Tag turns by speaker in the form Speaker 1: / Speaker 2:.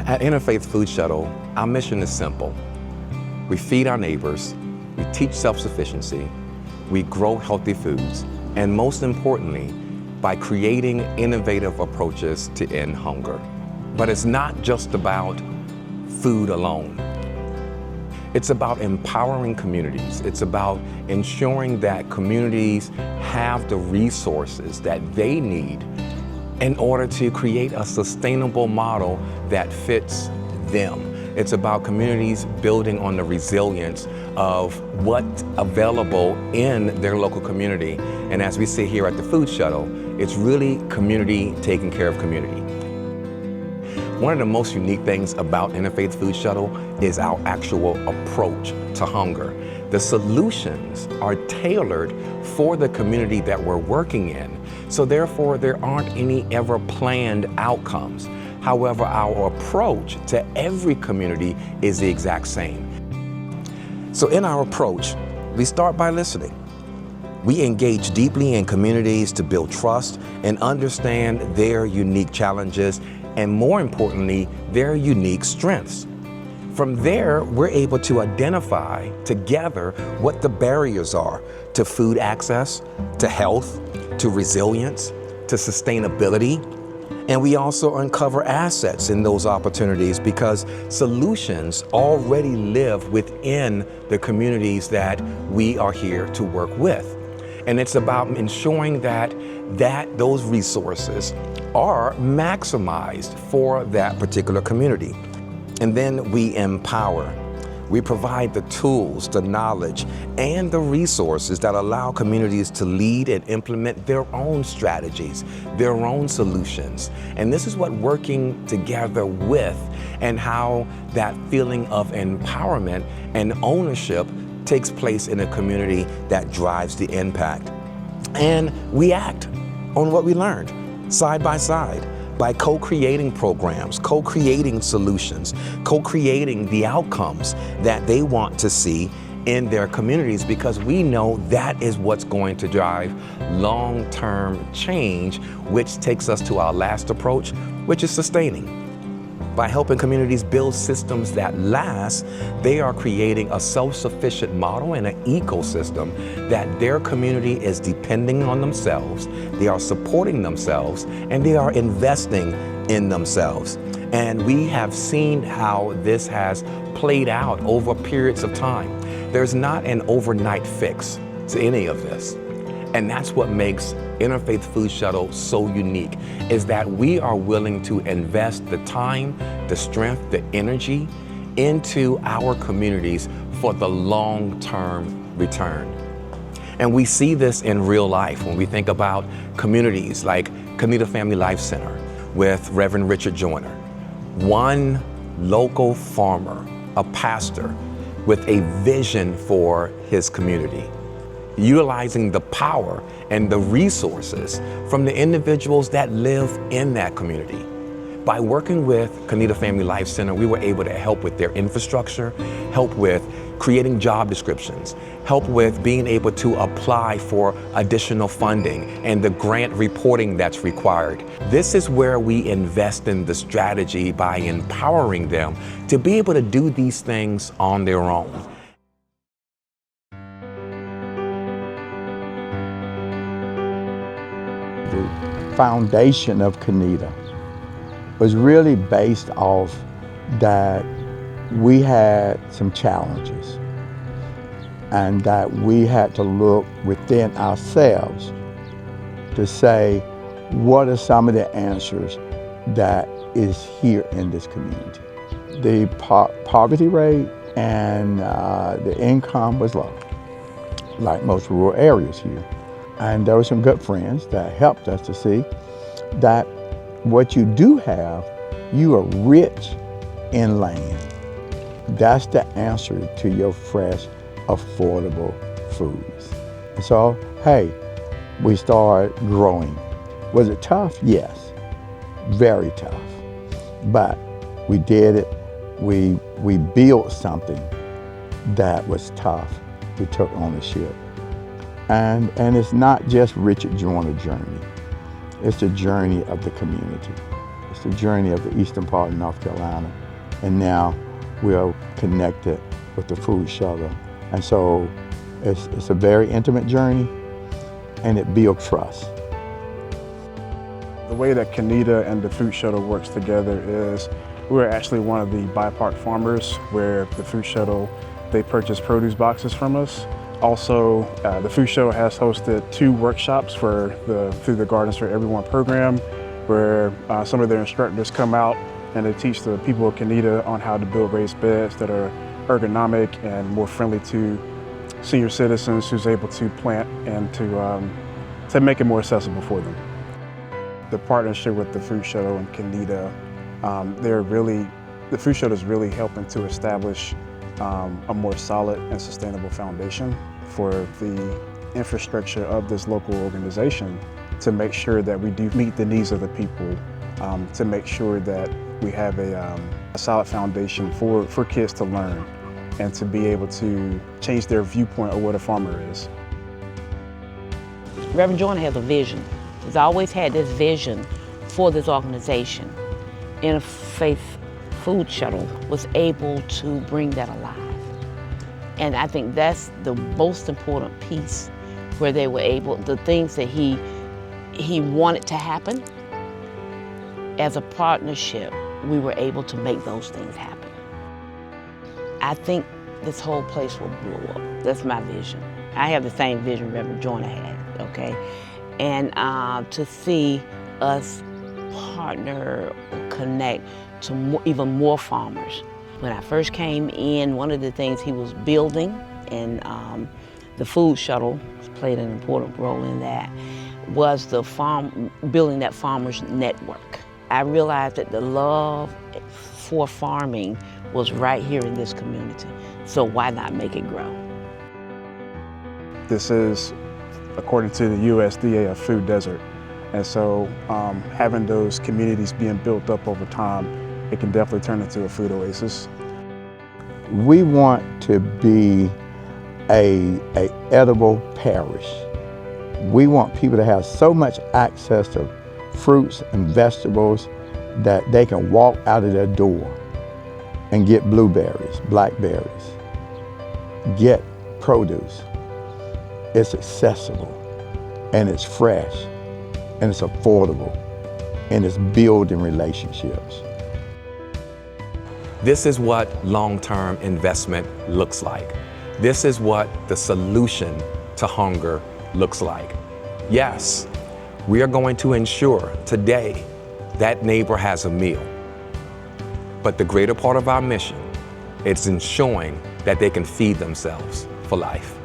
Speaker 1: At Interfaith Food Shuttle, our mission is simple. We feed our neighbors, we teach self-sufficiency, we grow healthy foods, and most importantly, by creating innovative approaches to end hunger. But it's not just about food alone. It's about empowering communities. It's about ensuring that communities have the resources that they need in order to create a sustainable model that fits them. It's about communities building on the resilience of what's available in their local community. And as we see here at the Food Shuttle, it's really community taking care of community. One of the most unique things about Interfaith Food Shuttle is our actual approach to hunger. The solutions are tailored for the community that we're working in, so therefore there aren't any ever planned outcomes. However, our approach to every community is the exact same. So in our approach, we start by listening. We engage deeply in communities to build trust and understand their unique challenges and, more importantly, their unique strengths. From there, we're able to identify together what the barriers are to food access, to health, to resilience, to sustainability. And we also uncover assets in those opportunities because solutions already live within the communities that we are here to work with. And it's about ensuring that those resources are maximized for that particular community. And then we empower. We provide the tools, the knowledge, and the resources that allow communities to lead and implement their own strategies, their own solutions. And this is what working together with and how that feeling of empowerment and ownership takes place in a community that drives the impact. And we act on what we learned, side by side, by co-creating programs, co-creating solutions, co-creating the outcomes that they want to see in their communities, because we know that is what's going to drive long-term change, which takes us to our last approach, which is sustaining. By helping communities build systems that last, they are creating a self-sufficient model and an ecosystem that their community is depending on themselves, they are supporting themselves, and they are investing in themselves. And we have seen how this has played out over periods of time. There's not an overnight fix to any of this. And that's what makes Interfaith Food Shuttle so unique, is that we are willing to invest the time, the strength, the energy into our communities for the long-term return. And we see this in real life when we think about communities like Community Family Life Center with Reverend Richard Joyner. One local farmer, a pastor with a vision for his community, utilizing the power and the resources from the individuals that live in that community. By working with Community Family Life Center, we were able to help with their infrastructure, help with creating job descriptions, help with being able to apply for additional funding and the grant reporting that's required. This is where we invest in the strategy by empowering them to be able to do these things on their own.
Speaker 2: The foundation of Kanita was really based off that we had some challenges and that we had to look within ourselves to say, what are some of the answers that is here in this community? The poverty rate and the income was low, like most rural areas here. And there were some good friends that helped us to see that what you do have, you are rich in land. That's the answer to your fresh, affordable foods. And so, hey, we started growing. Was it tough? Yes, very tough. But we did it. We built something that was tough. We took ownership. And it's not just Richard Joyner's journey. It's the journey of the community. It's the journey of the eastern part of North Carolina. And now we're connected with the food shuttle. And so it's a very intimate journey, and it builds trust.
Speaker 3: The way that Kenita and the food shuttle works together is we're actually one of the biopark farmers where the food shuttle, they purchase produce boxes from us. Also, the food shuttle has hosted 2 workshops for through the Gardens for Everyone program, where some of their instructors come out and they teach the people of Kenita on how to build raised beds that are ergonomic and more friendly to senior citizens who's able to plant and to make it more accessible for them. The partnership with the food shuttle and Kenita, the food shuttle is really helping to establish a more solid and sustainable foundation for the infrastructure of this local organization to make sure that we do meet the needs of the people, to make sure that we have a solid foundation for kids to learn and to be able to change their viewpoint of what a farmer is.
Speaker 4: Reverend Joyner has a vision. He's always had this vision for this organization. Interfaith Food Shuttle was able to bring that alive. And I think that's the most important piece, where they were able, the things that he wanted to happen, as a partnership, we were able to make those things happen. I think this whole place will blow up. That's my vision. I have the same vision Reverend Joyner had, okay? And to see us partner or connect to even more farmers. When I first came in, one of the things he was building, and the food shuttle played an important role in that, was building that farmers network. I realized that the love for farming was right here in this community, so why not make it grow?
Speaker 3: This is, according to the USDA, a food desert. And so having those communities being built up over time, it can definitely turn into a food oasis.
Speaker 2: We want to be a edible parish. We want people to have so much access to fruits and vegetables that they can walk out of their door and get blueberries, blackberries, get produce. It's accessible, and it's fresh, and it's affordable, and it's building relationships.
Speaker 1: This is what long-term investment looks like. This is what the solution to hunger looks like. Yes, we are going to ensure today that neighbor has a meal. But the greater part of our mission is ensuring that they can feed themselves for life.